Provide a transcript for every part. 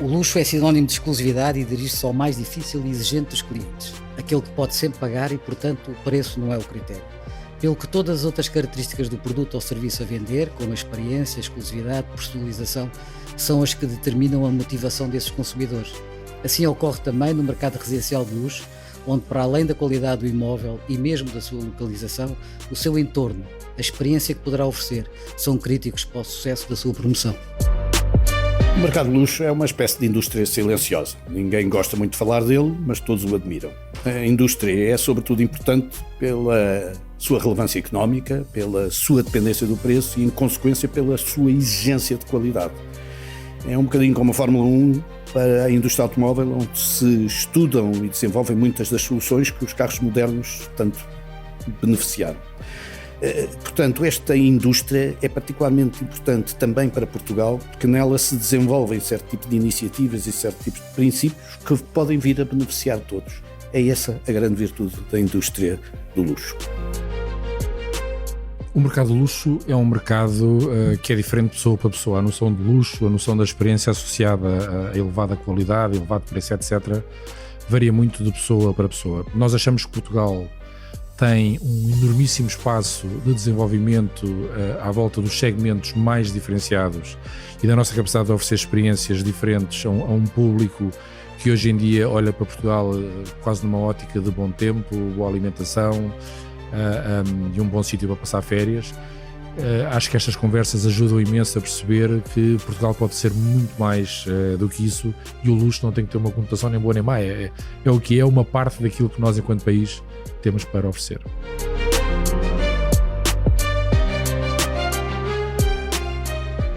O luxo é sinónimo de exclusividade e dirige-se ao mais difícil e exigente dos clientes, aquele que pode sempre pagar e, portanto, o preço não é o critério. Pelo que todas as outras características do produto ou serviço a vender, como a experiência, a exclusividade, personalização, são as que determinam a motivação desses consumidores. Assim ocorre também no mercado residencial de luxo, onde, para além da qualidade do imóvel e mesmo da sua localização, o seu entorno, a experiência que poderá oferecer, são críticos para o sucesso da sua promoção. O mercado de luxo é uma espécie de indústria silenciosa. Ninguém gosta muito de falar dele, mas todos o admiram. A indústria é, sobretudo, importante pela sua relevância económica, pela sua dependência do preço e, em consequência, pela sua exigência de qualidade. É um bocadinho como a Fórmula 1 para a indústria automóvel, onde se estudam e desenvolvem muitas das soluções que os carros modernos tanto beneficiaram. Portanto, esta indústria é particularmente importante também para Portugal, porque nela se desenvolvem certo tipo de iniciativas e certo tipo de princípios que podem vir a beneficiar todos. É essa a grande virtude da indústria do luxo. O mercado do luxo é um mercado que é diferente pessoa para pessoa. A noção de luxo, a noção da experiência associada a elevada qualidade, elevado preço, etc., varia muito de pessoa para pessoa. Nós achamos que Portugal tem um enormíssimo espaço de desenvolvimento à volta dos segmentos mais diferenciados e da nossa capacidade de oferecer experiências diferentes a um público que hoje em dia olha para Portugal quase numa ótica de bom tempo, boa alimentação e um bom sítio para passar férias. Acho que estas conversas ajudam imenso a perceber que Portugal pode ser muito mais do que isso e o luxo não tem que ter uma conotação nem boa nem má. É o que é uma parte daquilo que nós, enquanto país, temos para oferecer.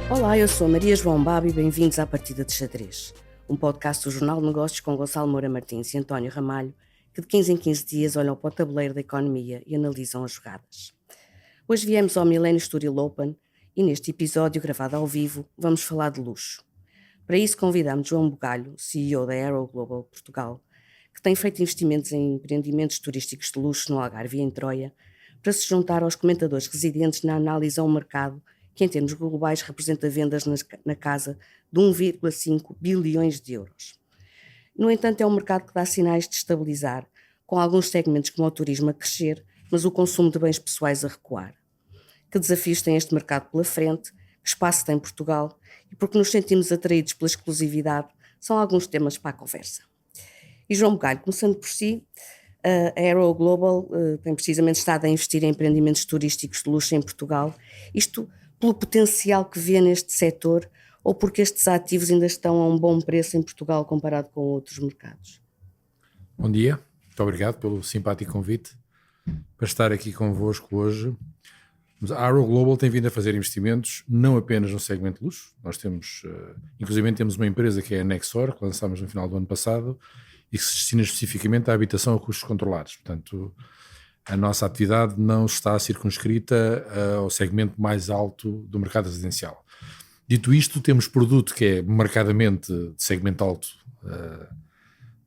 Olá, eu sou Maria João Babo e bem-vindos à Partida de Xadrez, um podcast do Jornal de Negócios com Gonçalo Moura Martins e António Ramalho, que de 15 em 15 dias olham para o tabuleiro da economia e analisam as jogadas. Hoje viemos ao Millennium Estoril Open e neste episódio, gravado ao vivo, vamos falar de luxo. Para isso convidamos João Bugalho, CEO da Aero Global Portugal, que tem feito investimentos em empreendimentos turísticos de luxo no Algarve e em Troia, para se juntar aos comentadores residentes na análise a um mercado que, em termos globais, representa vendas na casa de 1,5 bilhões de euros. No entanto, é um mercado que dá sinais de estabilizar, com alguns segmentos como o turismo a crescer, mas o consumo de bens pessoais a recuar. Que desafios tem este mercado pela frente? Que espaço tem Portugal? E porque nos sentimos atraídos pela exclusividade, são alguns temas para a conversa. E João Bugalho, começando por si, a Aero Global tem precisamente estado a investir em empreendimentos turísticos de luxo em Portugal, isto pelo potencial que vê neste setor ou porque estes ativos ainda estão a um bom preço em Portugal comparado com outros mercados? Bom dia, muito obrigado pelo simpático convite para estar aqui convosco hoje. A Aero Global tem vindo a fazer investimentos não apenas no segmento de luxo, nós temos, inclusive temos uma empresa que é a Nexor, que lançámos no final do ano passado, e que se destina especificamente à habitação a custos controlados. Portanto, a nossa atividade não está circunscrita ao segmento mais alto do mercado residencial. Dito isto, temos produto que é marcadamente de segmento alto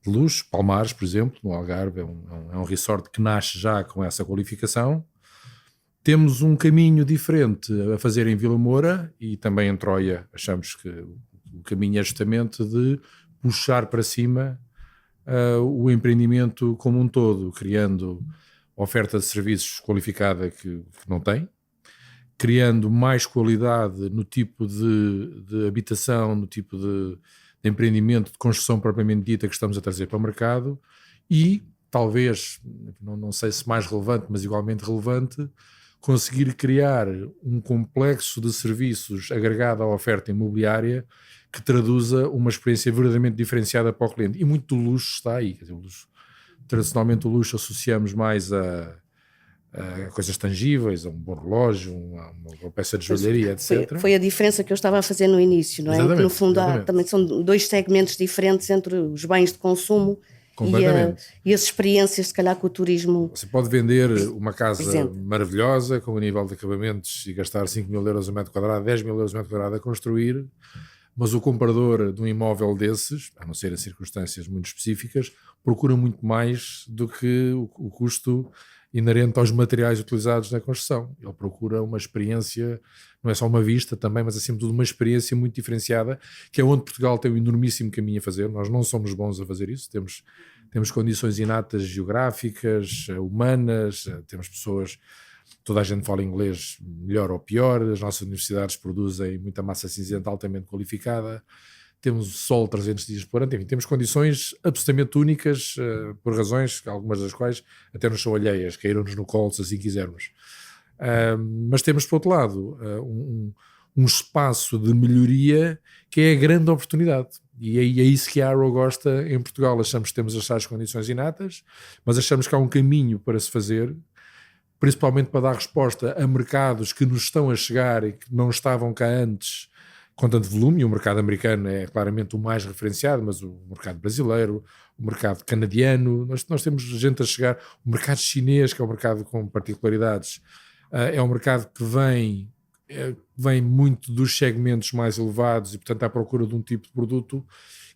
de luxo, Palmares, por exemplo, no Algarve, é um resort que nasce já com essa qualificação. Temos um caminho diferente a fazer em Vila Moura e também em Troia. Achamos que o caminho é justamente de puxar para cima o empreendimento como um todo, criando oferta de serviços qualificada que não tem, criando mais qualidade no tipo de habitação, no tipo de empreendimento, de construção propriamente dita que estamos a trazer para o mercado e, talvez, não sei se mais relevante, mas igualmente relevante, conseguir criar um complexo de serviços agregado à oferta imobiliária que traduza uma experiência verdadeiramente diferenciada para o cliente. E muito do luxo está aí. Quer dizer, tradicionalmente o luxo associamos mais a coisas tangíveis, a um bom relógio, uma peça de joalharia, etc. Foi a diferença que eu estava a fazer no início, não é? Exatamente, que no fundo também são dois segmentos diferentes entre os bens de consumo e as experiências, se calhar, com o turismo. Você pode vender uma casa maravilhosa, com um nível de acabamentos e gastar 5 mil euros a metro quadrado, 10 mil euros a metro quadrado a construir, mas o comprador de um imóvel desses, a não ser em circunstâncias muito específicas, procura muito mais do que o custo inerente aos materiais utilizados na construção. Ele procura uma experiência, não é só uma vista também, mas acima de tudo uma experiência muito diferenciada, que é onde Portugal tem um enormíssimo caminho a fazer. Nós não somos bons a fazer isso, temos condições inatas geográficas, humanas, temos pessoas, toda a gente fala inglês melhor ou pior, as nossas universidades produzem muita massa cinzenta altamente qualificada, temos sol 300 dias por ano, enfim, temos condições absolutamente únicas, por razões, algumas das quais até nos são alheias, caíram-nos no colo se assim quisermos. Mas temos, por outro lado, um espaço de melhoria que é a grande oportunidade. E é isso que a Arrow gosta em Portugal. Achamos que temos as tais condições inatas, mas achamos que há um caminho para se fazer, principalmente para dar resposta a mercados que nos estão a chegar e que não estavam cá antes, com tanto volume, e o mercado americano é claramente o mais referenciado, mas o mercado brasileiro, o mercado canadiano, nós temos gente a chegar, o mercado chinês, que é um mercado com particularidades, é um mercado que vem muito dos segmentos mais elevados e, portanto, à procura de um tipo de produto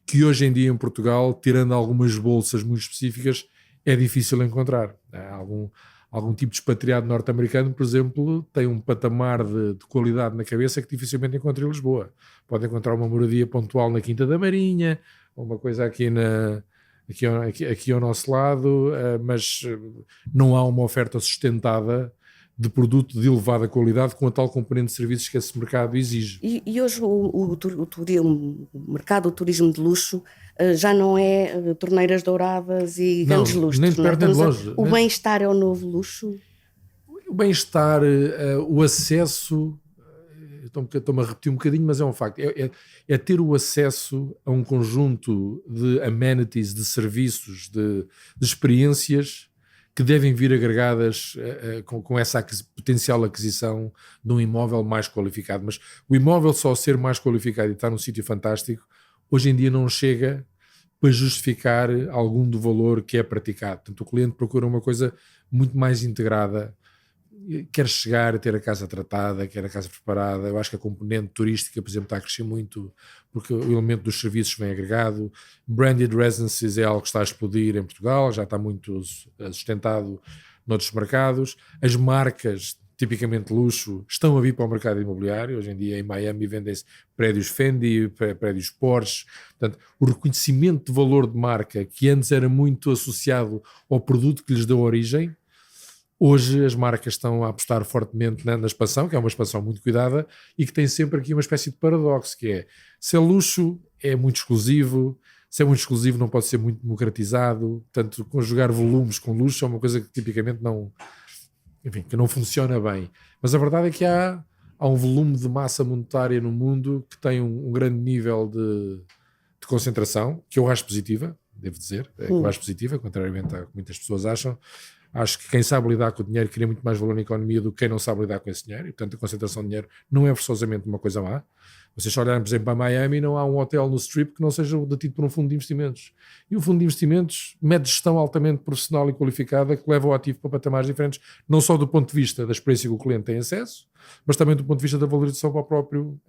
que hoje em dia em Portugal, tirando algumas bolsas muito específicas, é difícil encontrar. Algum tipo de expatriado norte-americano, por exemplo, tem um patamar de qualidade na cabeça que dificilmente encontra em Lisboa. Pode encontrar uma moradia pontual na Quinta da Marinha, ou uma coisa aqui ao nosso lado, mas não há uma oferta sustentada de produto de elevada qualidade com a tal componente de serviços que esse mercado exige. E hoje o mercado do turismo de luxo já não é torneiras douradas e grandes luxos. Nem de perto nem de longe. O bem-estar é o novo luxo? O bem-estar, o acesso, estou-me a repetir um bocadinho, mas é um facto, é ter o acesso a um conjunto de amenities, de serviços, de experiências que devem vir agregadas com essa potencial aquisição de um imóvel mais qualificado. Mas o imóvel só ser mais qualificado e estar num sítio fantástico, hoje em dia não chega para justificar algum do valor que é praticado. Portanto, o cliente procura uma coisa muito mais integrada, quer chegar a ter a casa tratada, quer a casa preparada. Eu acho que a componente turística, por exemplo, está a crescer muito porque o elemento dos serviços vem agregado. Branded residences é algo que está a explodir em Portugal, já está muito sustentado noutros mercados. As marcas, tipicamente luxo, estão a vir para o mercado imobiliário. Hoje em dia em Miami vendem-se prédios Fendi, prédios Porsche. Portanto, o reconhecimento de valor de marca, que antes era muito associado ao produto que lhes deu origem, hoje as marcas estão a apostar fortemente na expansão, que é uma expansão muito cuidada e que tem sempre aqui uma espécie de paradoxo, que é, se é luxo, é muito exclusivo, se é muito exclusivo não pode ser muito democratizado, portanto, conjugar volumes com luxo é uma coisa que tipicamente que não funciona bem. Mas a verdade é que há um volume de massa monetária no mundo que tem um grande nível de concentração, que eu acho positiva, devo dizer, que eu acho positiva, contrariamente a que muitas pessoas acham. Acho que quem sabe lidar com o dinheiro cria muito mais valor na economia do que quem não sabe lidar com esse dinheiro, e portanto a concentração de dinheiro não é forçosamente uma coisa má. Vocês só olharem, por exemplo, para Miami, não há um hotel no Strip que não seja detido por um fundo de investimentos. E o fundo de investimentos mede gestão altamente profissional e qualificada que leva o ativo para patamares diferentes, não só do ponto de vista da experiência que o cliente tem acesso, mas também do ponto de vista da valorização para o próprio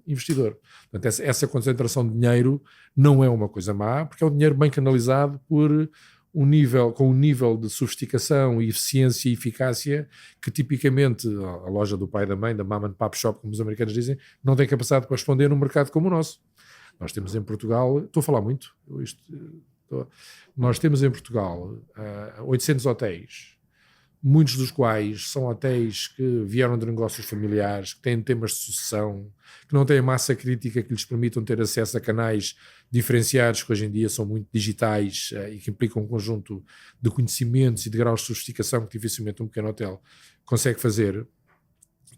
investidor. Portanto, essa concentração de dinheiro não é uma coisa má, porque é um dinheiro bem canalizado com um nível de sofisticação e eficiência e eficácia que tipicamente a loja do pai e da mãe, da mom and pop shop, como os americanos dizem, não tem capacidade para responder num mercado como o nosso. Nós temos em Portugal, estou a falar muito, nós temos em Portugal 800 hotéis, muitos dos quais são hotéis que vieram de negócios familiares, que têm temas de sucessão, que não têm massa crítica que lhes permitam ter acesso a canais diferenciados, que hoje em dia são muito digitais e que implicam um conjunto de conhecimentos e de graus de sofisticação que dificilmente um pequeno hotel consegue fazer.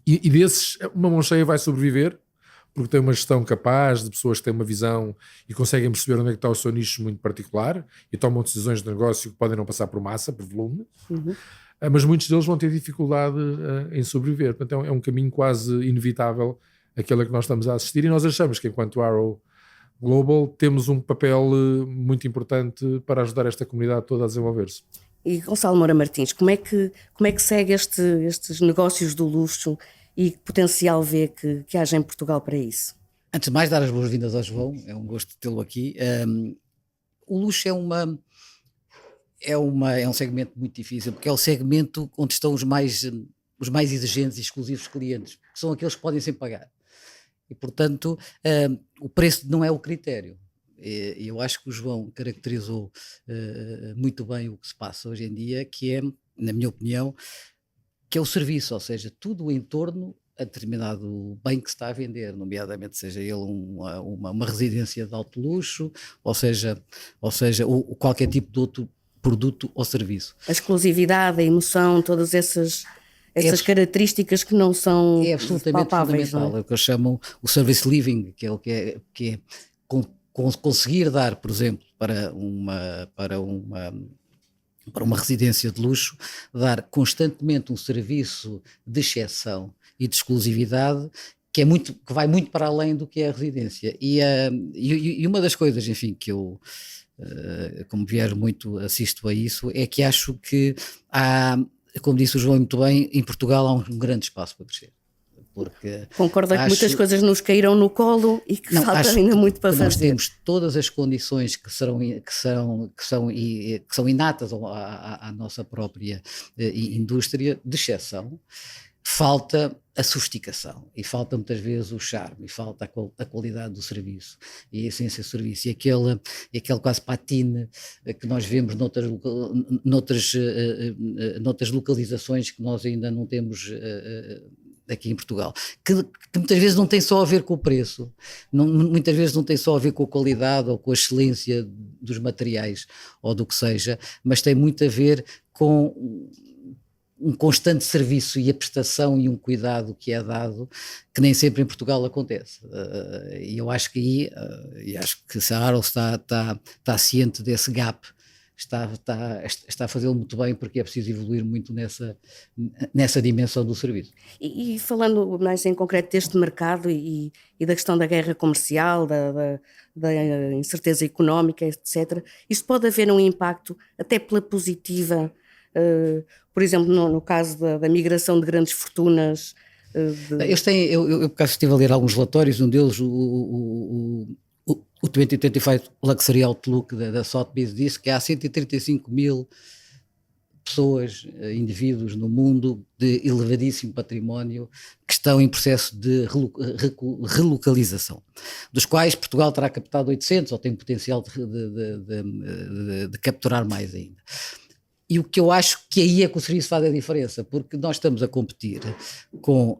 E desses, uma mão cheia vai sobreviver, porque tem uma gestão capaz de pessoas que têm uma visão e conseguem perceber onde é que está o seu nicho muito particular e tomam decisões de negócio que podem não passar por massa, por volume. Mas muitos deles vão ter dificuldade em sobreviver. Portanto, é um caminho quase inevitável aquele a que nós estamos a assistir, e nós achamos que enquanto Arrow Global temos um papel muito importante para ajudar esta comunidade toda a desenvolver-se. E Gonçalo Moura Martins, como é que segue estes negócios do luxo e que potencial vê que haja em Portugal para isso? Antes de mais, dar as boas-vindas ao João, é um gosto tê-lo aqui. O luxo é um segmento muito difícil, porque é o segmento onde estão os mais exigentes e exclusivos clientes, que são aqueles que podem sempre pagar. E, portanto, o preço não é o critério. E eu acho que o João caracterizou muito bem o que se passa hoje em dia, que é, na minha opinião, que é o serviço, ou seja, tudo em torno a determinado bem que se está a vender, nomeadamente seja ele uma residência de alto luxo, ou seja qualquer tipo de outro produto ou serviço. A exclusividade, a emoção, todas essas características que não são absolutamente palpáveis, fundamental, não é? É o que eu chamo o service living, que é conseguir dar, por exemplo, para uma residência de luxo, dar constantemente um serviço de exceção e de exclusividade que vai muito para além do que é a residência. E uma das coisas, enfim, que eu, como viajo muito, assisto a isso, é que acho que há, como disse o João muito bem, em Portugal há um grande espaço para crescer. Concorda que muitas coisas nos caíram no colo e que falta ainda muito para fazer. Nós temos todas as condições que são inatas à nossa própria indústria, de exceção. Falta a sofisticação e falta muitas vezes o charme e falta a qualidade do serviço e a essência do serviço e aquele quase patine que nós vemos noutras localizações que nós ainda não temos aqui em Portugal, que muitas vezes não tem só a ver com o preço, muitas vezes não tem só a ver com a qualidade ou com a excelência dos materiais ou do que seja, mas tem muito a ver com um constante serviço e a prestação e um cuidado que é dado, que nem sempre em Portugal acontece. E eu acho que e acho que se a Arles está ciente desse gap, está a fazê-lo muito bem, porque é preciso evoluir muito nessa dimensão do serviço. E falando mais em concreto deste mercado e da questão da guerra comercial, da incerteza económica, etc., isto pode haver um impacto até pela positiva, por exemplo, no caso da migração de grandes fortunas. Eu por acaso estive a ler alguns relatórios, um deles, o 2025 Luxury Outlook da Sotheby's, disse que há 135 mil pessoas, indivíduos no mundo de elevadíssimo património que estão em processo de relocalização, dos quais Portugal terá captado 800 ou tem potencial de capturar mais ainda. E o que eu acho que aí é que o serviço faz a diferença, porque nós estamos a competir com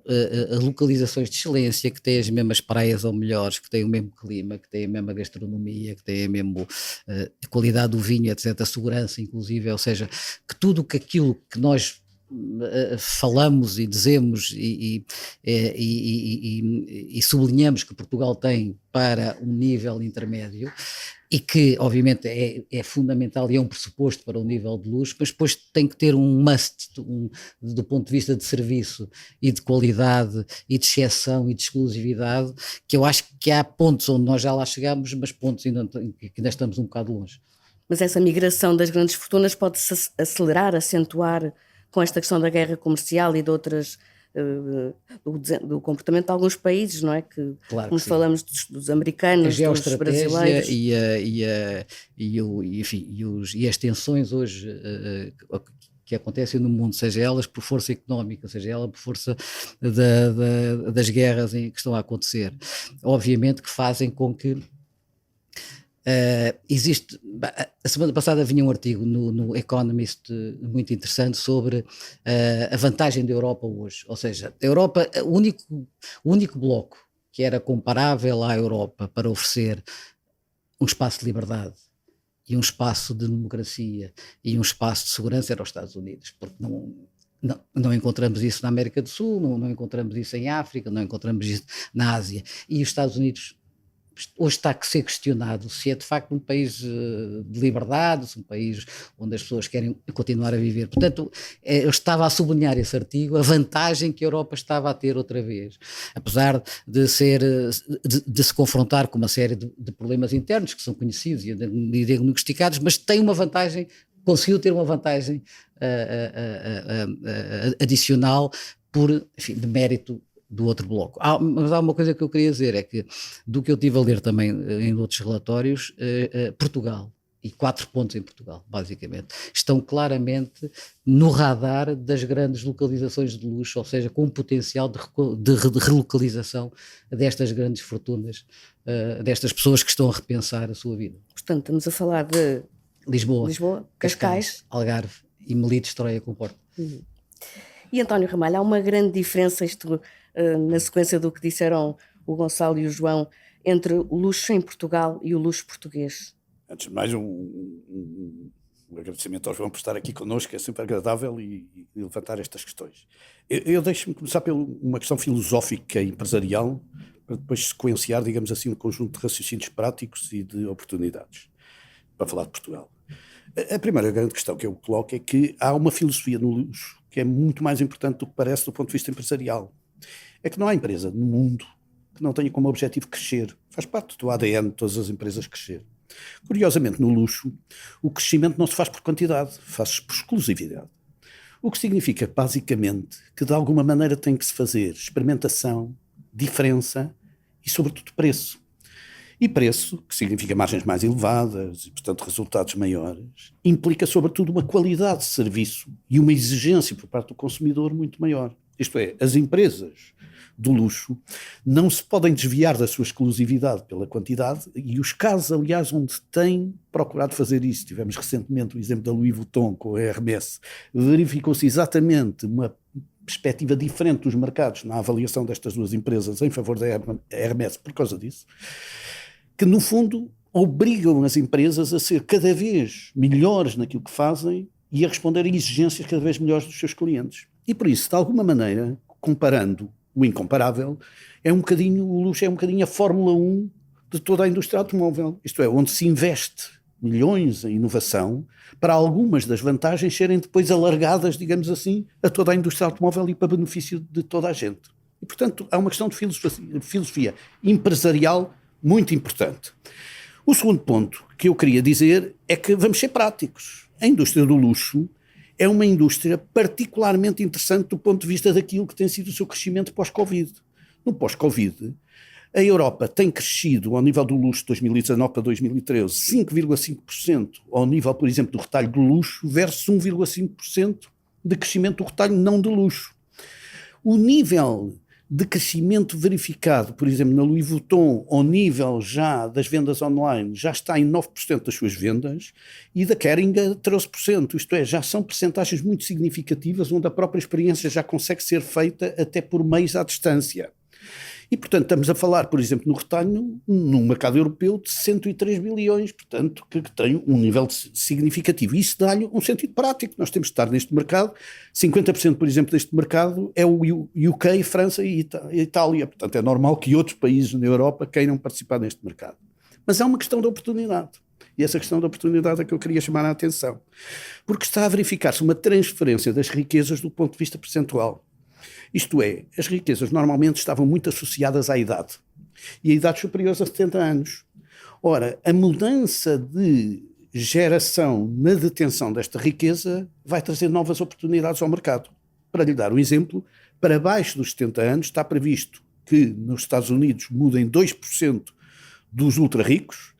localizações de excelência, que têm as mesmas praias ou melhores, que têm o mesmo clima, que têm a mesma gastronomia, que têm a mesma qualidade do vinho, etc., a segurança inclusive, ou seja, que tudo aquilo que nós falamos e dizemos e sublinhamos que Portugal tem para um nível intermédio e que obviamente é fundamental e é um pressuposto para o nível de luxo, mas depois tem que ter um must do ponto de vista de serviço e de qualidade e de exceção e de exclusividade, que eu acho que há pontos onde nós já lá chegamos, mas pontos que ainda estamos um bocado longe. Mas essa migração das grandes fortunas pode-se acelerar, acentuar com esta questão da guerra comercial e de outras, do comportamento de alguns países, não é? Claro como que falamos dos americanos, dos brasileiros. E as tensões hoje que acontecem no mundo, seja elas por força económica, seja ela por força das guerras que estão a acontecer, obviamente que fazem com que a semana passada vinha um artigo no Economist muito interessante sobre a vantagem da Europa hoje, ou seja, a Europa, o único bloco que era comparável à Europa para oferecer um espaço de liberdade e um espaço de democracia e um espaço de segurança era os Estados Unidos, porque não encontramos isso na América do Sul, não encontramos isso em África, não encontramos isso na Ásia, e os Estados Unidos hoje está a ser questionado se é de facto um país de liberdade, se um país onde as pessoas querem continuar a viver. Portanto, eu estava a sublinhar esse artigo, a vantagem que a Europa estava a ter outra vez, apesar de se confrontar com uma série de problemas internos que são conhecidos e diagnosticados, mas tem uma vantagem, conseguiu ter uma vantagem adicional de mérito do outro bloco. Mas há uma coisa que eu queria dizer, é que do que eu estive a ler também em outros relatórios, Portugal e 4 pontos em Portugal, basicamente. Estão claramente no radar das grandes localizações de luxo, ou seja, com um potencial de relocalização destas grandes fortunas, destas pessoas que estão a repensar a sua vida. Portanto, estamos a falar de Lisboa, Cascais, Algarve e Melite, Troia, Comporta. E António Ramalho, há uma grande diferença, isto na sequência do que disseram o Gonçalo e o João, entre o luxo em Portugal e o luxo português? Antes de mais, um agradecimento ao João por estar aqui connosco, é sempre agradável e levantar estas questões. Eu deixo-me começar por uma questão filosófica e empresarial, para depois sequenciar, digamos assim, um conjunto de raciocínios práticos e de oportunidades, para falar de Portugal. A primeira grande questão que eu coloco é que há uma filosofia no luxo que é muito mais importante do que parece do ponto de vista empresarial. É que não há empresa no mundo que não tenha como objetivo crescer. Faz parte do ADN de todas as empresas crescer. Curiosamente, no luxo, o crescimento não se faz por quantidade, faz-se por exclusividade. O que significa, basicamente, que de alguma maneira tem que se fazer experimentação, diferença e, sobretudo, preço. E preço, que significa margens mais elevadas e, portanto, resultados maiores, implica, sobretudo, uma qualidade de serviço e uma exigência por parte do consumidor muito maior. Isto é, as empresas do luxo não se podem desviar da sua exclusividade pela quantidade, e os casos, aliás, onde têm procurado fazer isso, tivemos recentemente o exemplo da Louis Vuitton com a Hermès, verificou-se exatamente uma perspectiva diferente dos mercados na avaliação destas duas empresas em favor da Hermès por causa disso, que no fundo obrigam as empresas a ser cada vez melhores naquilo que fazem e a responder a exigências cada vez melhores dos seus clientes. E por isso, de alguma maneira, comparando o incomparável, o luxo é um bocadinho a Fórmula 1 de toda a indústria automóvel. Isto é, onde se investe milhões em inovação para algumas das vantagens serem depois alargadas, digamos assim, a toda a indústria automóvel e para benefício de toda a gente. E, portanto, há uma questão de filosofia empresarial muito importante. O segundo ponto que eu queria dizer é que vamos ser práticos. A indústria do luxo é uma indústria particularmente interessante do ponto de vista daquilo que tem sido o seu crescimento pós-Covid. No pós-Covid, a Europa tem crescido ao nível do luxo de 2019 para 2013 5,5% ao nível, por exemplo, do retalho de luxo versus 1,5% de crescimento do retalho não de luxo. O nível de crescimento verificado, por exemplo, na Louis Vuitton, ao nível já das vendas online, já está em 9% das suas vendas, e da Kering a 13%, isto é, já são percentagens muito significativas, onde a própria experiência já consegue ser feita até por meios à distância. E, portanto, estamos a falar, por exemplo, no retalho, num mercado europeu de 103 bilhões, portanto, que tem um nível significativo. E isso dá-lhe um sentido prático. Nós temos de estar neste mercado. 50%, por exemplo, deste mercado é o UK, França e Itália. Portanto, é normal que outros países na Europa queiram participar neste mercado. Mas é uma questão de oportunidade. E essa questão da oportunidade é que eu queria chamar a atenção. Porque está a verificar-se uma transferência das riquezas do ponto de vista percentual. Isto é, as riquezas normalmente estavam muito associadas à idade, e a idades superiores a 70 anos. Ora, a mudança de geração na detenção desta riqueza vai trazer novas oportunidades ao mercado. Para lhe dar um exemplo, para baixo dos 70 anos está previsto que nos Estados Unidos mudem 2% dos ultra-ricos,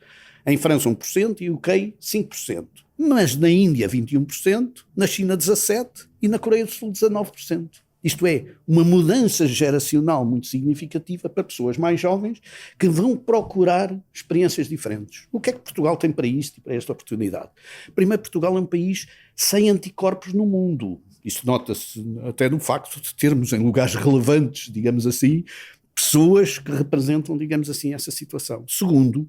em França 1% e UK 5%. Mas na Índia 21%, na China 17% e na Coreia do Sul 19%. Isto é, uma mudança geracional muito significativa para pessoas mais jovens que vão procurar experiências diferentes. O que é que Portugal tem para isto e para esta oportunidade? Primeiro, Portugal é um país sem anticorpos no mundo. Isto nota-se até no facto de termos em lugares relevantes, digamos assim, pessoas que representam, digamos assim, essa situação. Segundo,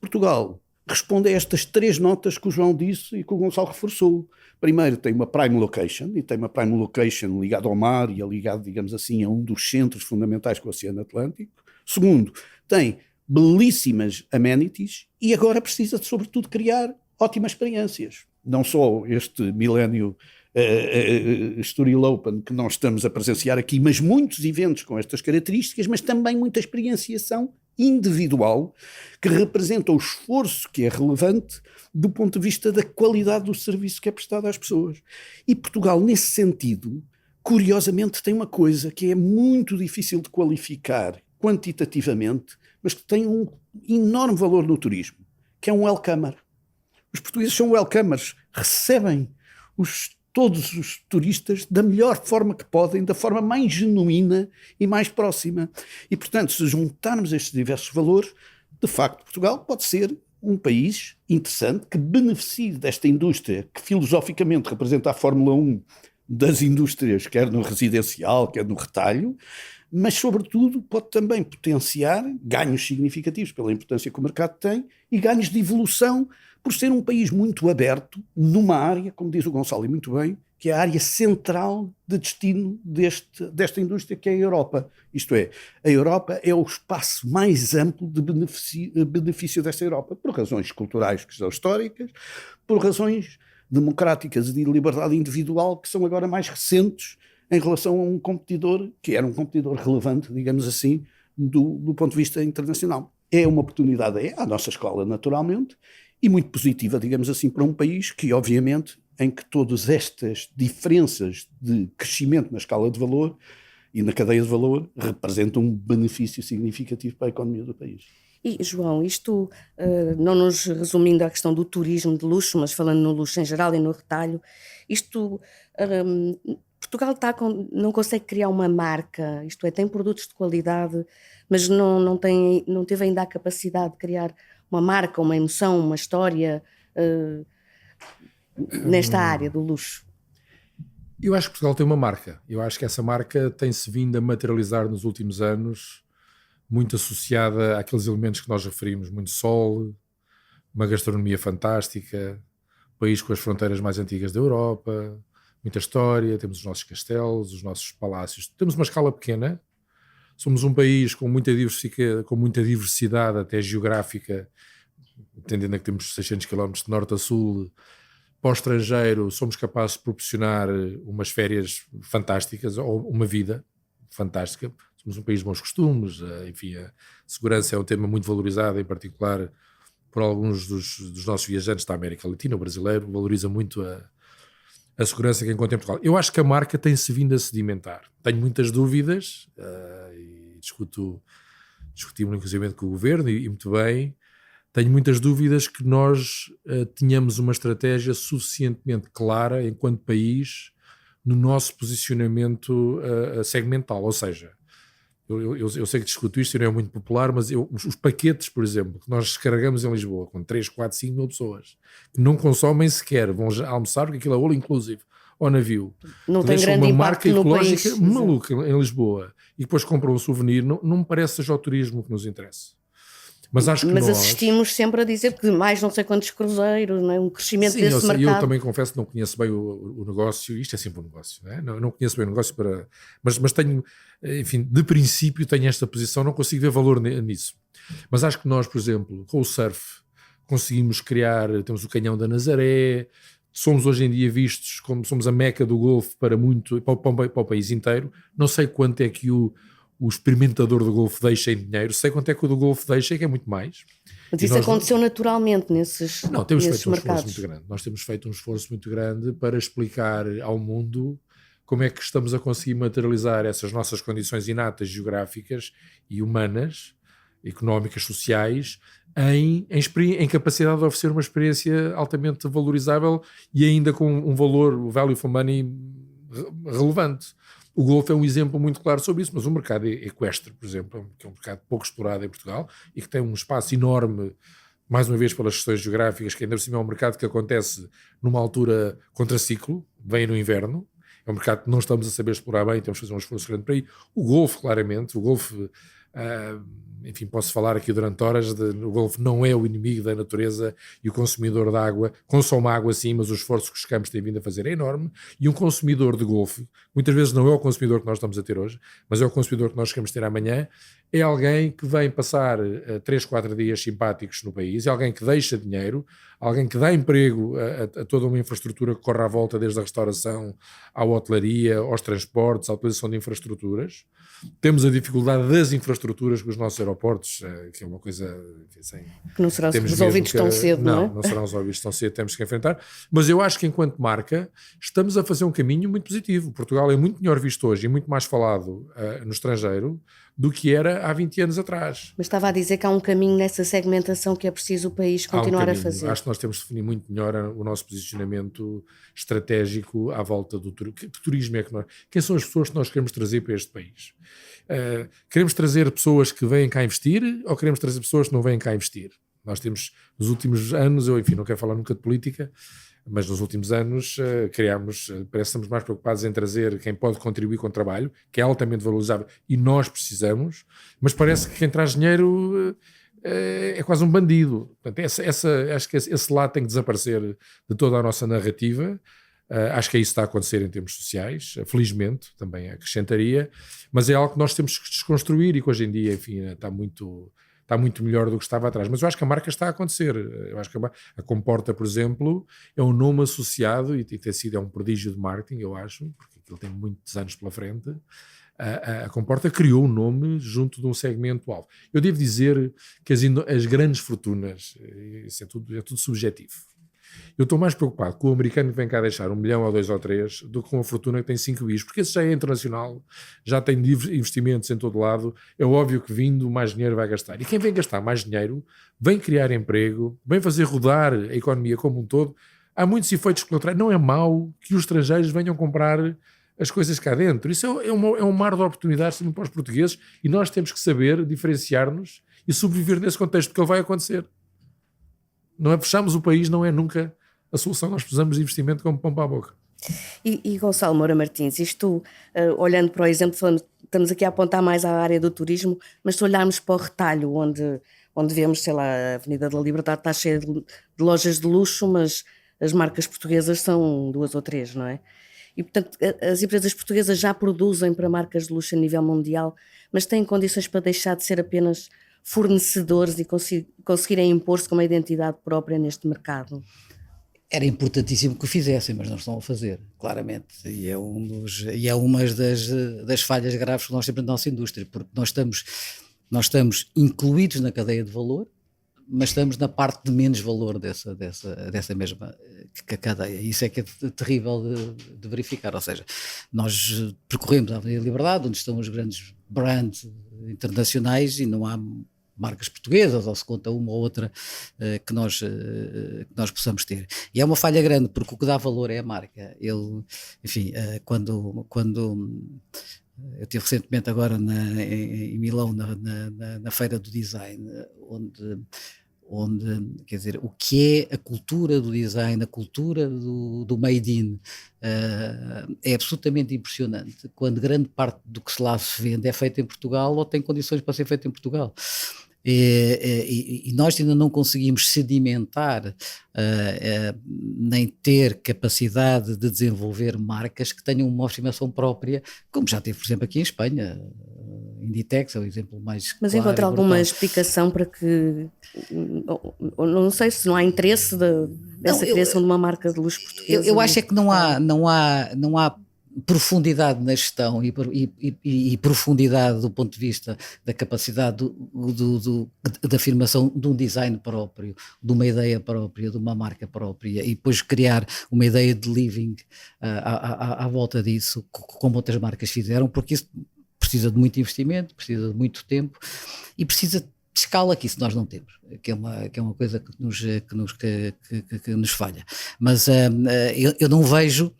Portugal responde a estas 3 notas que o João disse e que o Gonçalo reforçou. Primeiro, tem uma prime location, e tem uma prime location ligada ao mar e ligado, digamos assim, a um dos centros fundamentais do Oceano Atlântico. Segundo, tem belíssimas amenities e agora precisa, sobretudo, criar ótimas experiências. Não só este milénio Estoril Open que nós estamos a presenciar aqui, mas muitos eventos com estas características, mas também muita experienciação individual que representa o esforço que é relevante do ponto de vista da qualidade do serviço que é prestado às pessoas. E Portugal, nesse sentido, curiosamente tem uma coisa que é muito difícil de qualificar quantitativamente, mas que tem um enorme valor no turismo, que é um welcomer. Os portugueses são welcomers, recebem todos os turistas da melhor forma que podem, da forma mais genuína e mais próxima. E, portanto, se juntarmos estes diversos valores, de facto, Portugal pode ser um país interessante que beneficie desta indústria que filosoficamente representa a Fórmula 1 das indústrias, quer no residencial, quer no retalho, mas, sobretudo, pode também potenciar ganhos significativos pela importância que o mercado tem e ganhos de evolução por ser um país muito aberto numa área, como diz o Gonçalo e muito bem, que é a área central de destino desta indústria, que é a Europa. Isto é, a Europa é o espaço mais amplo de benefício desta Europa, por razões culturais que são históricas, por razões democráticas e de liberdade individual que são agora mais recentes em relação a um competidor, que era um competidor relevante, digamos assim, do ponto de vista internacional. É uma oportunidade, à nossa escola, naturalmente, e muito positiva, digamos assim, para um país que, obviamente, em que todas estas diferenças de crescimento na escala de valor e na cadeia de valor representam um benefício significativo para a economia do país. E, João, isto, não nos resumindo à questão do turismo de luxo, mas falando no luxo em geral e no retalho, isto, Portugal não consegue criar uma marca, isto é, tem produtos de qualidade, mas não teve ainda a capacidade de criar uma marca, uma emoção, uma história nesta área do luxo. Eu acho que Portugal tem uma marca. Eu acho que essa marca tem-se vindo a materializar nos últimos anos, muito associada àqueles elementos que nós referimos, muito sol, uma gastronomia fantástica, país com as fronteiras mais antigas da Europa, muita história, temos os nossos castelos, os nossos palácios. Temos uma escala pequena, somos um país com muita diversidade até geográfica, entendendo que temos 600 km de norte a sul. Para o estrangeiro somos capazes de proporcionar umas férias fantásticas ou uma vida fantástica. Somos um país de bons costumes, enfim, a segurança é um tema muito valorizado, em particular por alguns dos nossos viajantes da América Latina. O brasileiro valoriza muito a segurança que encontra em Portugal. Eu acho que a marca tem-se vindo a sedimentar. Tenho muitas dúvidas e discuti inclusive com o Governo e muito bem. Tenho muitas dúvidas que nós tenhamos uma estratégia suficientemente clara enquanto país no nosso posicionamento segmental. Ou seja, eu sei que discuto isto e não é muito popular, mas os paquetes, por exemplo, que nós descarregamos em Lisboa com 3, 4, 5 mil pessoas que não consomem sequer, vão almoçar porque aquilo é all inclusive ao navio. Não tem grande uma impacto marca no ecológica país, maluca em Lisboa e depois compram um souvenir. Não me parece que seja o turismo que nos interessa. Mas acho que nós assistimos sempre a dizer que mais não sei quantos cruzeiros, não é? Um crescimento sim, desse mercado. Eu também confesso que não conheço bem o negócio, isto é sempre um negócio, não é? Não conheço bem o negócio, mas tenho, enfim, de princípio tenho esta posição, não consigo ver valor nisso. Mas acho que nós, por exemplo, com o surf, conseguimos temos o Canhão da Nazaré, somos hoje em dia vistos como somos a meca do golfe para o país inteiro. Não sei quanto é que o experimentador do golfe deixa em dinheiro, sei quanto é que o do golfe deixa, que é muito mais. Mas isso aconteceu naturalmente nesses mercados? Não, temos feito um esforço muito grande. Nós temos feito um esforço muito grande para explicar ao mundo como é que estamos a conseguir materializar essas nossas condições inatas, geográficas e humanas, económicas, sociais, em capacidade de oferecer uma experiência altamente valorizável e ainda com um valor, o value for money, relevante. O golfe é um exemplo muito claro sobre isso, mas o mercado equestre, por exemplo, que é um mercado pouco explorado em Portugal e que tem um espaço enorme, mais uma vez pelas questões geográficas, que ainda por cima é um mercado que acontece numa altura contraciclo, vem no inverno, é um mercado que não estamos a saber explorar bem, temos de fazer um esforço grande para ir. O golfe, claramente, enfim, posso falar aqui durante horas, o golfe não é o inimigo da natureza e o consumidor de água consome água sim, mas o esforço que os campos têm vindo a fazer é enorme e um consumidor de golfe, muitas vezes não é o consumidor que nós estamos a ter hoje, mas é o consumidor que nós queremos ter amanhã, é alguém que vem passar 3, 4 dias simpáticos no país, é alguém que deixa dinheiro, alguém que dá emprego a toda uma infraestrutura que corre à volta, desde a restauração à hotelaria, aos transportes, à utilização de infraestruturas. Temos a dificuldade das infraestruturas com os nossos aeroportos, que é uma coisa que não serão resolvidos tão cedo, não é? Não serão resolvidos tão cedo, temos que enfrentar. Mas eu acho que enquanto marca estamos a fazer um caminho muito positivo. Portugal é muito melhor visto hoje e muito mais falado no estrangeiro do que era há 20 anos atrás. Mas estava a dizer que há um caminho nessa segmentação que é preciso o país continuar a fazer. Acho que nós temos de definir muito melhor o nosso posicionamento estratégico à volta do turismo. Que turismo é que nós... Quem são as pessoas que nós queremos trazer para este país? Queremos trazer pessoas que vêm cá investir ou queremos trazer pessoas que não vêm cá investir? Nós temos, nos últimos anos, eu enfim, não quero falar nunca de política, mas nos últimos anos parece que estamos mais preocupados em trazer quem pode contribuir com o trabalho, que é altamente valorizável e nós precisamos, mas parece que quem traz dinheiro é quase um bandido. Portanto, acho que esse lado tem que desaparecer de toda a nossa narrativa. Acho que é isso que está a acontecer em termos sociais, felizmente, também acrescentaria, mas é algo que nós temos que desconstruir e que hoje em dia, enfim, está muito melhor do que estava atrás. Mas eu acho que a marca está a acontecer. Eu acho que a Comporta, por exemplo, é um nome associado e tem sido um prodígio de marketing, eu acho, porque aquilo tem muitos anos pela frente. A Comporta criou um nome junto de um segmento-alvo. Eu devo dizer que as grandes fortunas, isso é tudo subjetivo. Eu estou mais preocupado com o americano que vem cá deixar 1 milhão ou 2 ou 3 do que com a fortuna que tem 5 bis, porque esse já é internacional, já tem investimentos em todo lado, é óbvio que vindo mais dinheiro vai gastar. E quem vem gastar mais dinheiro vem criar emprego, vem fazer rodar a economia como um todo. Há muitos efeitos colaterais. Não é mau que os estrangeiros venham comprar as coisas cá dentro. Isso é um mar de oportunidades também para os portugueses e nós temos que saber diferenciar-nos e sobreviver nesse contexto, porque ele vai acontecer. Não é fecharmos o país, não é nunca a solução. Nós precisamos de investimento como pão para a boca. E Gonçalo Moura Martins, isto, olhando para o exemplo, estamos aqui a apontar mais à área do turismo, mas se olharmos para o retalho, onde vemos, sei lá, a Avenida da Liberdade está cheia de lojas de luxo, mas as marcas portuguesas são 2 ou 3, não é? E, portanto, as empresas portuguesas já produzem para marcas de luxo a nível mundial, mas têm condições para deixar de ser apenas fornecedores e conseguirem impor-se com uma identidade própria neste mercado? Era importantíssimo que o fizessem, mas não estão a fazer, claramente. E é uma das falhas graves que nós temos na nossa indústria, porque nós estamos incluídos na cadeia de valor, mas estamos na parte de menos valor dessa mesma cadeia. Isso é que é terrível de verificar. Ou seja, nós percorremos a Avenida Liberdade, onde estão os grandes brands internacionais, e não há marcas portuguesas, ou se conta uma ou outra que nós possamos ter. E é uma falha grande, porque o que dá valor é a marca. Quando eu estive recentemente agora em Milão, na Feira do Design, onde, quer dizer, o que é a cultura do design, a cultura do made in, é absolutamente impressionante, quando grande parte do que lá se vende é feito em Portugal ou tem condições para ser feito em Portugal. E nós ainda não conseguimos sedimentar nem ter capacidade de desenvolver marcas que tenham uma afirmação própria, como já teve, por exemplo, aqui em Espanha. Inditex é o exemplo mais Mas claro. encontra alguma explicação para que, não sei se não há interesse dessa criação de uma marca de luxo portuguesa? Eu acho é que não há profundidade na gestão e profundidade do ponto de vista da capacidade da afirmação de um design próprio, de uma ideia própria, de uma marca própria, e depois criar uma ideia de living à volta disso, como outras marcas fizeram, porque isso precisa de muito investimento, precisa de muito tempo e precisa de escala, que isso nós não temos, que é uma coisa que nos falha. Mas eu não vejo,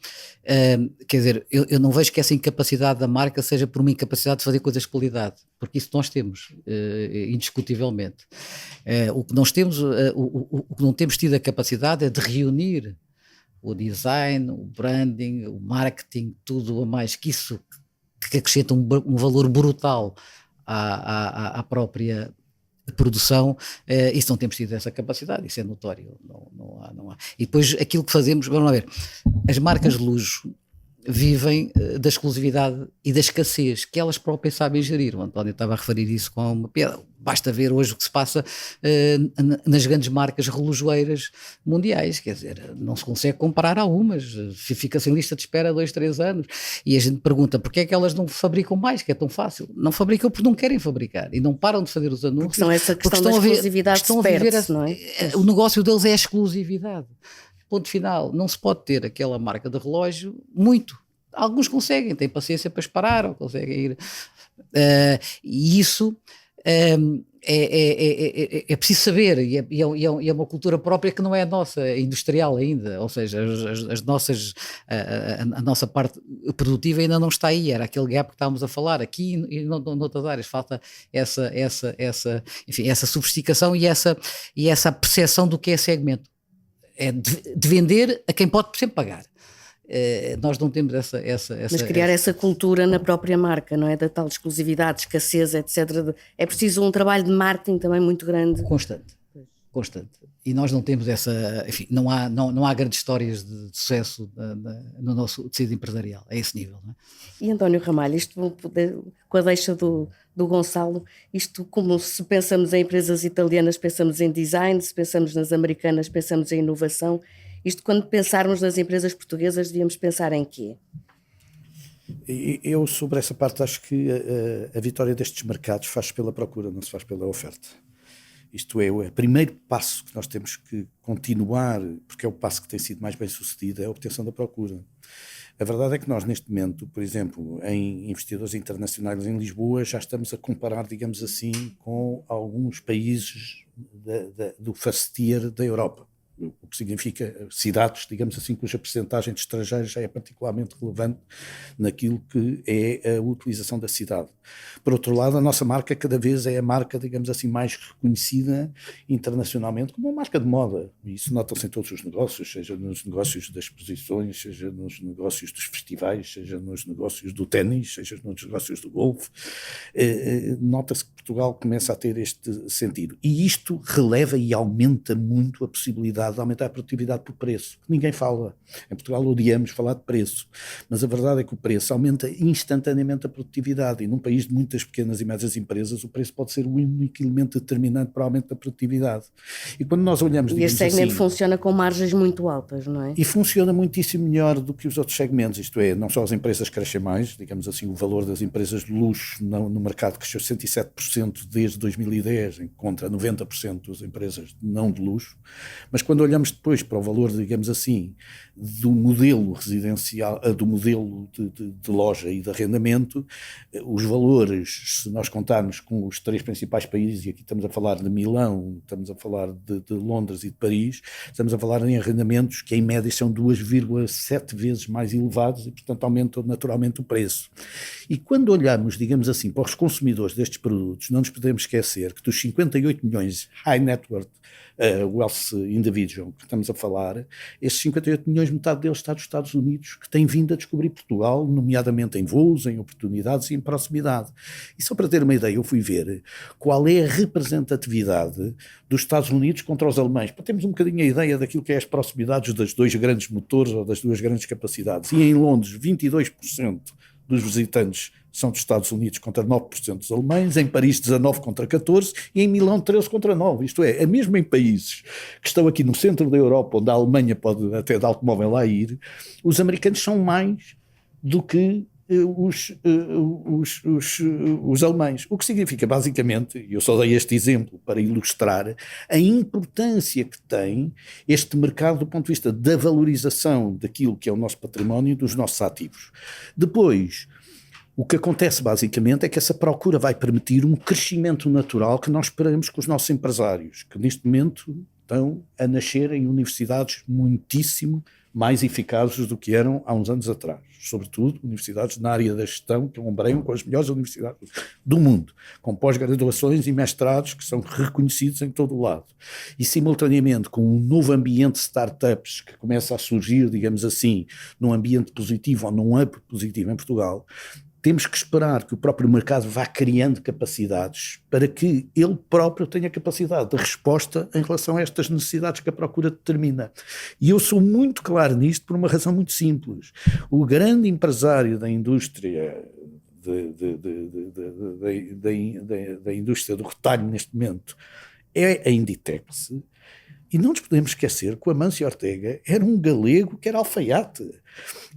quer dizer, eu não vejo que essa incapacidade da marca seja por uma incapacidade de fazer coisas de qualidade, porque isso nós temos, indiscutivelmente. O que não temos tido a capacidade é de reunir o design, o branding, o marketing, tudo a mais que isso, que acrescenta um valor brutal à própria produção. Isso não temos tido essa capacidade, isso é notório, não há. E depois aquilo que fazemos, vamos lá ver, as marcas de luxo vivem da exclusividade e da escassez que elas próprias sabem gerir. O António estava a referir isso com uma piada. Basta ver hoje o que se passa nas grandes marcas relojoeiras mundiais, quer dizer, não se consegue comprar algumas, fica-se em lista de espera 2, 3 anos, e a gente pergunta porque é que elas não fabricam mais, que é tão fácil. Não fabricam porque não querem fabricar e não param de fazer os anúncios. Porque são essa questão da exclusividade que se perde, não é? O negócio deles é a exclusividade. Ponto final. Não se pode ter aquela marca de relógio muito. Alguns conseguem, têm paciência para esperar, ou conseguem ir. E isso é preciso saber, e é uma cultura própria que não é a nossa, é industrial ainda, ou seja, as nossas, a nossa parte produtiva ainda não está aí, era aquele gap que estávamos a falar aqui e noutras áreas, falta enfim, essa sofisticação e essa percepção do que é segmento, é de vender a quem pode sempre pagar. Nós não temos essa mas criar essa cultura na própria marca, não é? Da tal exclusividade, escassez, etc. É preciso um trabalho de marketing também muito grande. Constante. E nós não temos enfim, não há grandes histórias de sucesso no nosso tecido empresarial, a esse nível, não é? E António Ramalho, isto com a deixa do Gonçalo, isto como se pensamos em empresas italianas, pensamos em design, se pensamos nas americanas, pensamos em inovação. Isto, quando pensarmos nas empresas portuguesas, devíamos pensar em quê? Eu, sobre essa parte, acho que a vitória destes mercados faz pela procura, não se faz pela oferta. Isto é, o primeiro passo que nós temos que continuar, porque é o passo que tem sido mais bem sucedido, é a obtenção da procura. A verdade é que nós, neste momento, por exemplo, em investidores internacionais em Lisboa, já estamos a comparar, digamos assim, com alguns países do first tier da Europa. O que significa cidades, digamos assim, cuja percentagem de estrangeiros já é particularmente relevante naquilo que é a utilização da cidade. Por outro lado, a nossa marca cada vez é a marca, digamos assim, mais reconhecida internacionalmente como uma marca de moda. E isso nota-se em todos os negócios, seja nos negócios das exposições, seja nos negócios dos festivais, seja nos negócios do ténis, seja nos negócios do golfe. Nota-se que Portugal começa a ter este sentido. E isto releva e aumenta muito a possibilidade de aumentar a produtividade por preço, que ninguém fala. Em Portugal odiamos falar de preço, mas a verdade é que o preço aumenta instantaneamente a produtividade, e num país de muitas pequenas e médias empresas o preço pode ser o único elemento determinante para o aumento da produtividade. E quando nós olhamos, e este segmento assim, funciona com margens muito altas, não é? E funciona muitíssimo melhor do que os outros segmentos, isto é, não só as empresas crescem mais, digamos assim, o valor das empresas de luxo no mercado cresceu 107% desde 2010, contra 90% das empresas não de luxo, mas quando olhamos depois para o valor, digamos assim, do modelo residencial, do modelo de loja e de arrendamento, os valores, se nós contarmos com os três principais países, e aqui estamos a falar de Milão, estamos a falar de Londres e de Paris, estamos a falar em arrendamentos que em média são 2,7 vezes mais elevados e, portanto, aumentam naturalmente o preço. E quando olhamos, digamos assim, para os consumidores destes produtos, não nos podemos esquecer que dos 58 milhões high net worth wealth individual que estamos a falar, esses 58 milhões, metade deles está dos Estados Unidos, que têm vindo a descobrir Portugal, nomeadamente em voos, em oportunidades e em proximidade. E só para ter uma ideia, eu fui ver qual é a representatividade dos Estados Unidos contra os alemães, para termos um bocadinho a ideia daquilo que é as proximidades das dois grandes motores ou das duas grandes capacidades. E em Londres, 22% dos visitantes são dos Estados Unidos contra 9% dos alemães, em Paris 19 contra 14 e em Milão 13 contra 9. Isto é, mesmo em países que estão aqui no centro da Europa, onde a Alemanha pode até de automóvel lá ir, os americanos são mais do que os alemães. O que significa, basicamente, e eu só dei este exemplo para ilustrar a importância que tem este mercado do ponto de vista da valorização daquilo que é o nosso património e dos nossos ativos. Depois, o que acontece basicamente é que essa procura vai permitir um crescimento natural que nós esperamos com os nossos empresários, que neste momento estão a nascer em universidades muitíssimo mais eficazes do que eram há uns anos atrás. Sobretudo universidades na área da gestão, que ombreiam com as melhores universidades do mundo, com pós-graduações e mestrados que são reconhecidos em todo o lado. E simultaneamente com um novo ambiente de startups que começa a surgir, digamos assim, num ambiente positivo ou num hub positivo em Portugal, temos que esperar que o próprio mercado vá criando capacidades para que ele próprio tenha capacidade de resposta em relação a estas necessidades que a procura determina. E eu sou muito claro nisto por uma razão muito simples. O grande empresário da indústria da indústria do retalho neste momento é a Inditex. E não nos podemos esquecer que o Amancio Ortega era um galego que era alfaiate.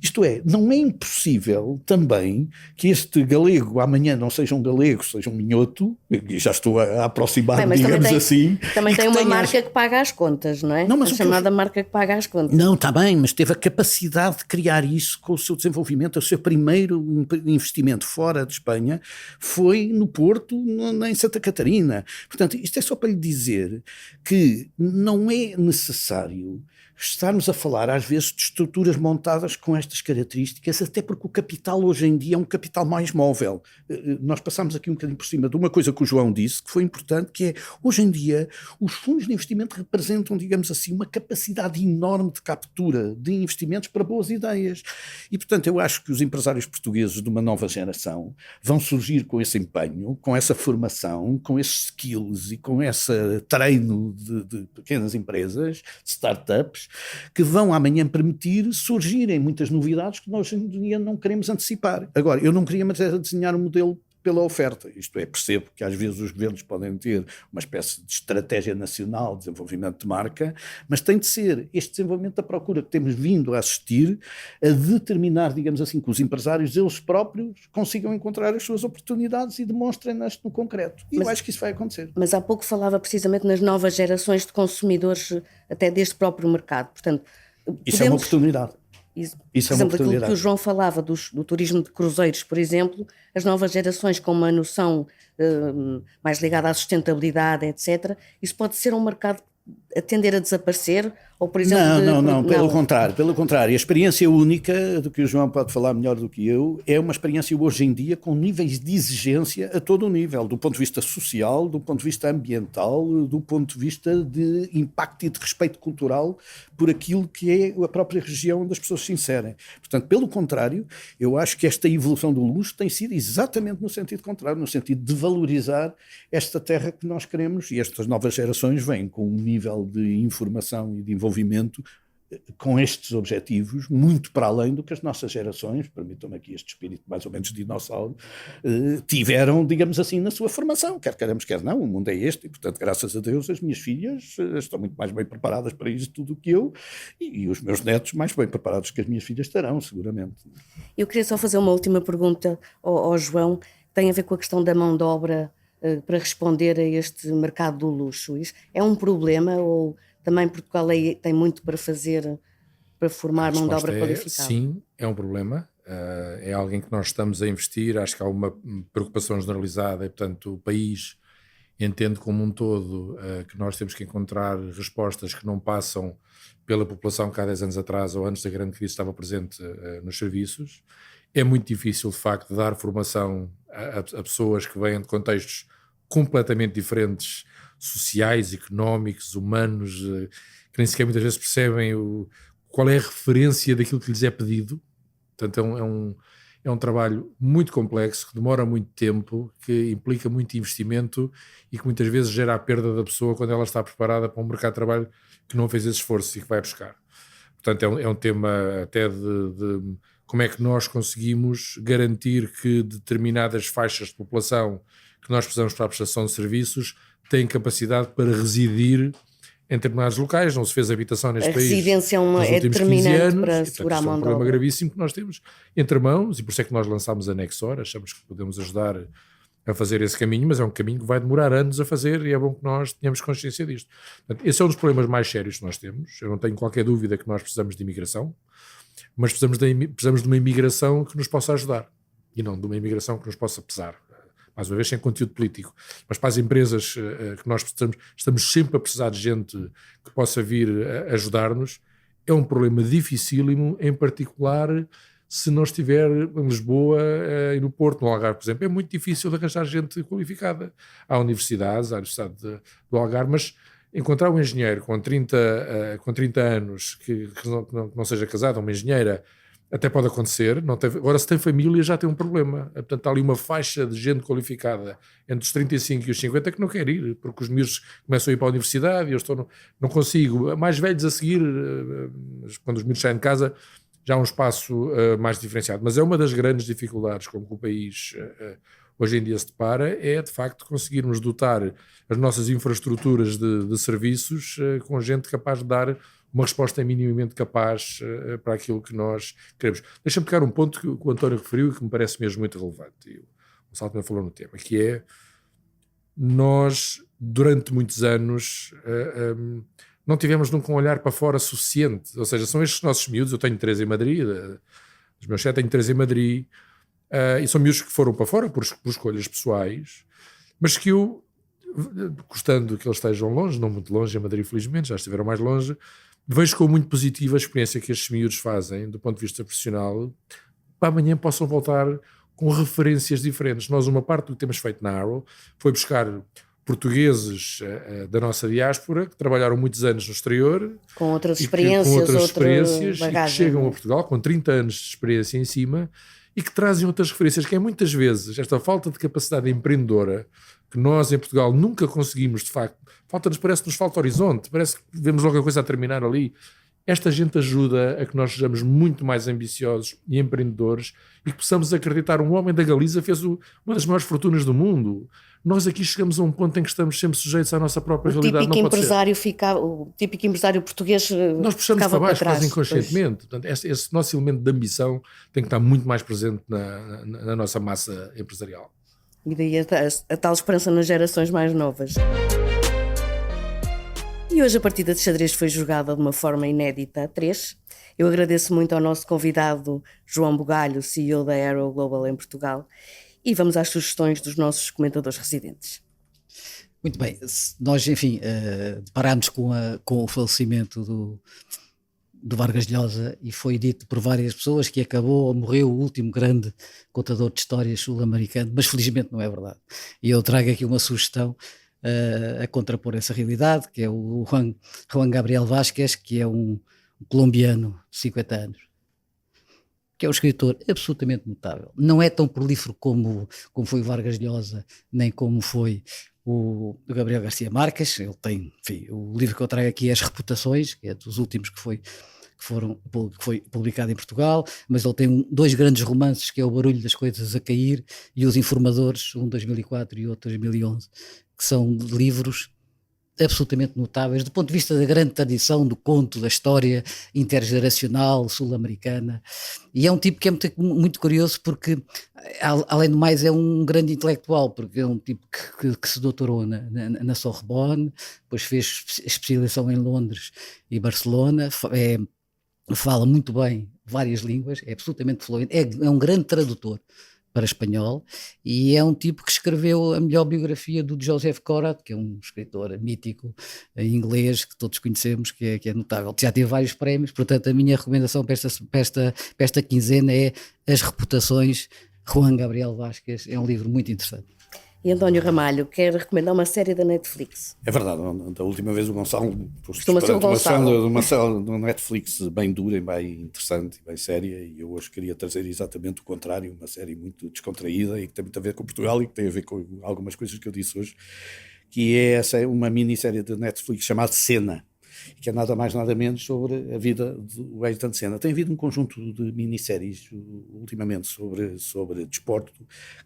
Isto é, não é impossível também que este galego amanhã não seja um galego, seja um minhoto, e já estou a aproximar-me, digamos assim. Também tem uma marca que paga as contas, não é? Não, mas a chamada marca que paga as contas. Não, está bem, mas teve a capacidade de criar isso com o seu desenvolvimento. O seu primeiro investimento fora de Espanha foi no Porto, em Santa Catarina. Portanto, isto é só para lhe dizer que não é necessário estarmos a falar às vezes de estruturas montadas com estas características, até porque o capital hoje em dia é um capital mais móvel. Nós passamos aqui um bocadinho por cima de uma coisa que o João disse, que foi importante, que é, hoje em dia, os fundos de investimento representam, digamos assim, uma capacidade enorme de captura de investimentos para boas ideias. E, portanto, eu acho que os empresários portugueses de uma nova geração vão surgir com esse empenho, com essa formação, com esses skills e com esse treino de pequenas empresas, startups, que vão amanhã permitir surgirem muitas novidades que nós hoje em dia não queremos antecipar. Agora, eu não queria mais era desenhar um modelo pela oferta, isto é, percebo que às vezes os governos podem ter uma espécie de estratégia nacional de desenvolvimento de marca, mas tem de ser este desenvolvimento da procura que temos vindo a assistir a determinar, digamos assim, que os empresários eles próprios consigam encontrar as suas oportunidades e demonstrem-nas no concreto. E eu acho que isso vai acontecer. Mas há pouco falava precisamente nas novas gerações de consumidores até deste próprio mercado, portanto... Isso é uma oportunidade. Isso é uma exemplo, oportunidade. aquilo que o João falava do turismo de cruzeiros, por exemplo, as novas gerações com uma noção mais ligada à sustentabilidade, etc., isso pode ser um mercado a tender a desaparecer? Ou, por exemplo, não, pelo contrário. A experiência única, do que o João pode falar melhor do que eu, é uma experiência hoje em dia com níveis de exigência a todo o nível, do ponto de vista social, do ponto de vista ambiental, do ponto de vista de impacto e de respeito cultural por aquilo que é a própria região onde as pessoas se inserem. Portanto, pelo contrário, eu acho que esta evolução do luxo tem sido exatamente no sentido contrário, no sentido de valorizar esta terra que nós queremos, e estas novas gerações vêm com um nível de informação e de envolvimento com estes objetivos, muito para além do que as nossas gerações, permitam-me aqui este espírito mais ou menos dinossauro, tiveram, digamos assim, na sua formação, quer queremos, quer não, o mundo é este, e portanto, graças a Deus, as minhas filhas estão muito mais bem preparadas para isso tudo que eu, e os meus netos mais bem preparados que as minhas filhas estarão, seguramente. Eu queria só fazer uma última pergunta ao João, que tem a ver com a questão da mão de obra para responder a este mercado do luxo. Isso é um problema ou... Também Portugal tem muito para fazer para formar mão de obra qualificada? Sim, é um problema. É alguém que nós estamos a investir. Acho que há uma preocupação generalizada e, portanto, o país entende como um todo que nós temos que encontrar respostas que não passam pela população que há 10 anos atrás ou antes da grande crise estava presente nos serviços. É muito difícil, de facto, dar formação a pessoas que vêm de contextos completamente diferentes, sociais, económicos, humanos, que nem sequer muitas vezes percebem qual é a referência daquilo que lhes é pedido. Portanto, é um trabalho muito complexo, que demora muito tempo, que implica muito investimento e que muitas vezes gera a perda da pessoa quando ela está preparada para um mercado de trabalho que não fez esse esforço e que vai buscar. Portanto, é um tema até de como é que nós conseguimos garantir que determinadas faixas de população que nós precisamos para a prestação de serviços têm capacidade para residir em determinados locais. Não se fez habitação neste país. A residência é determinante anos, para segurar a mão de obra. É um problema gravíssimo que nós temos entre mãos, e por isso é que nós lançámos a Nexor. Achamos que podemos ajudar a fazer esse caminho, mas é um caminho que vai demorar anos a fazer e é bom que nós tenhamos consciência disto. Portanto, esse é um dos problemas mais sérios que nós temos. Eu não tenho qualquer dúvida que nós precisamos de imigração, mas precisamos de uma imigração que nos possa ajudar e não de uma imigração que nos possa pesar. Mais uma vez, sem conteúdo político. Mas para as empresas que nós estamos sempre a precisar de gente que possa vir ajudar-nos. É um problema dificílimo, em particular se não estiver em Lisboa e no Porto, no Algarve, por exemplo. É muito difícil de arranjar gente qualificada. Há universidades, há a Universidade do Algarve, mas encontrar um engenheiro com 30 anos que não seja casado, uma engenheira, até pode acontecer. Agora, se tem família, já tem um problema. Portanto, há ali uma faixa de gente qualificada entre os 35 e os 50 que não quer ir, porque os miúdos começam a ir para a universidade e eu não consigo. Mais velhos a seguir, quando os miúdos saem de casa, já há um espaço mais diferenciado. Mas é uma das grandes dificuldades com que o país hoje em dia se depara, é de facto conseguirmos dotar as nossas infraestruturas de serviços com gente capaz de dar uma resposta minimamente capaz para aquilo que nós queremos. Deixa-me pegar um ponto que o António referiu e que me parece mesmo muito relevante, e o Gonçalo também falou no tema, que é, nós, durante muitos anos, não tivemos nunca um olhar para fora suficiente, ou seja, são estes nossos miúdos, eu tenho 3 em Madrid, os meus 7 tenho 3 em Madrid, e são miúdos que foram para fora por escolhas pessoais, mas que eu, gostando que eles estejam longe, não muito longe, em Madrid felizmente, já estiveram mais longe, vejo como muito positiva a experiência que estes miúdos fazem do ponto de vista profissional, para amanhã possam voltar com referências diferentes. Nós, uma parte do que temos feito na Arrow foi buscar portugueses da nossa diáspora que trabalharam muitos anos no exterior, com outras experiências, e que chegam a Portugal com 30 anos de experiência em cima e que trazem outras referências, que é muitas vezes esta falta de capacidade empreendedora que nós em Portugal nunca conseguimos, de facto, parece que nos falta horizonte, parece que vemos logo a coisa a terminar ali. Esta gente ajuda a que nós sejamos muito mais ambiciosos e empreendedores e que possamos acreditar. Um homem da Galiza fez uma das maiores fortunas do mundo. Nós aqui chegamos a um ponto em que estamos sempre sujeitos à nossa própria realidade. O típico empresário português, nós puxamos para baixo quase inconscientemente. Portanto, esse nosso elemento de ambição tem que estar muito mais presente na nossa massa empresarial. E daí a tal esperança nas gerações mais novas. E hoje a partida de xadrez foi jogada de uma forma inédita a 3. Eu agradeço muito ao nosso convidado João Bugalho, CEO da Arrow Global em Portugal, e vamos às sugestões dos nossos comentadores residentes. Muito bem, nós, enfim, deparámos com o falecimento do Vargas Llosa, e foi dito por várias pessoas que morreu o último grande contador de histórias sul-americano, mas felizmente não é verdade. E eu trago aqui uma sugestão a contrapor essa realidade, que é o Juan Gabriel Vázquez, que é um colombiano de 50 anos, que é um escritor absolutamente notável. Não é tão prolífero como foi o Vargas Llosa, nem como foi o Gabriel García Márquez. Ele tem, enfim, o livro que eu trago aqui é As Reputações, que é dos últimos que foi publicado em Portugal, mas ele tem 2 grandes romances, que é O Barulho das Coisas a Cair e Os Informadores, um de 2004 e outro de 2011, que são livros absolutamente notáveis do ponto de vista da grande tradição do conto, da história intergeracional sul-americana. E é um tipo que é muito, muito curioso, porque além do mais é um grande intelectual, porque é um tipo que se doutorou na Sorbonne, depois fez especialização em Londres e Barcelona, fala muito bem várias línguas, é absolutamente fluente, é um grande tradutor para espanhol, e é um tipo que escreveu a melhor biografia do Joseph Conrad, que é um escritor mítico em inglês que todos conhecemos, que é notável. Já teve vários prémios, portanto a minha recomendação para esta quinzena é As Reputações, Juan Gabriel Vázquez. É um livro muito interessante. E António Ramalho quer recomendar uma série da Netflix. É verdade, da última vez o Gonçalo costuma ser o Gonçalo. Uma série do Netflix bem dura, bem interessante, bem séria, e eu hoje queria trazer exatamente o contrário, uma série muito descontraída e que tem muito a ver com Portugal e que tem a ver com algumas coisas que eu disse hoje, que é uma minissérie da Netflix chamada Cena, que é nada mais nada menos sobre a vida do Ayrton Senna. Tem havido um conjunto de minisséries ultimamente sobre desporto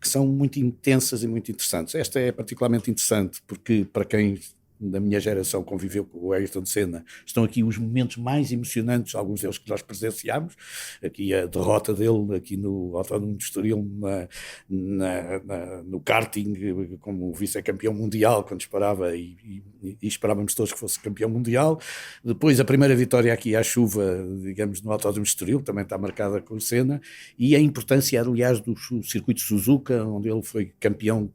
que são muito intensas e muito interessantes. Esta é particularmente interessante porque, para quem da minha geração conviveu com o Ayrton Senna, estão aqui os momentos mais emocionantes, alguns deles que nós presenciámos, aqui a derrota dele aqui no Autódromo de Estoril no karting como vice-campeão mundial, quando esperava e esperávamos todos que fosse campeão mundial. Depois a primeira vitória aqui à chuva, digamos, no Autódromo de Estoril, que também está marcada com o Senna, e a importância, aliás, do circuito Suzuka, onde ele foi campeão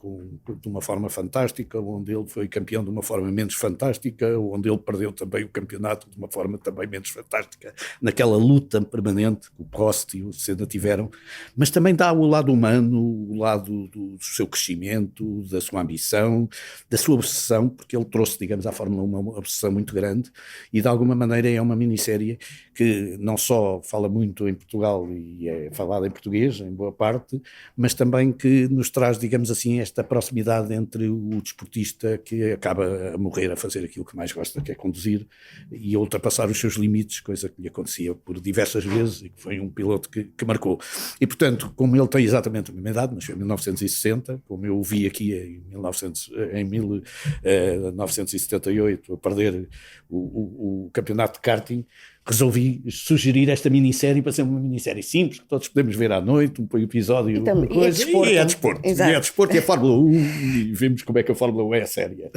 de uma forma fantástica, onde ele foi campeão de uma forma menos fantástica, onde ele perdeu também o campeonato de uma forma também menos fantástica, naquela luta permanente que o Prost e o Senna tiveram, mas também dá o lado humano, o lado do seu crescimento, da sua ambição, da sua obsessão, porque ele trouxe, digamos, à Fórmula 1 uma obsessão muito grande, e de alguma maneira é uma minissérie que não só fala muito em Portugal e é falada em português, em boa parte, mas também que nos traz, digamos assim, esta proximidade entre o desportista que acaba morrer a fazer aquilo que mais gosta, que é conduzir, e a ultrapassar os seus limites, coisa que lhe acontecia por diversas vezes e que foi um piloto que marcou. E, portanto, como ele tem exatamente a mesma idade, nasceu em 1960, como eu o vi aqui em 1978 a perder o campeonato de karting, resolvi sugerir esta minissérie para ser uma minissérie simples, que todos podemos ver à noite, um episódio, então, coisa, e é desporto. E é desporto, e é Fórmula 1, e vemos como é que a Fórmula 1 é séria.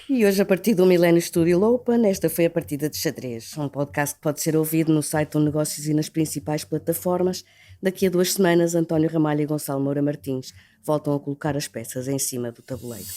E hoje, a partir do Millennium Studio Open, esta foi a Partida de Xadrez, um podcast que pode ser ouvido no site do Negócios e nas principais plataformas. Daqui a 2 semanas, António Ramalho e Gonçalo Moura Martins voltam a colocar as peças em cima do tabuleiro.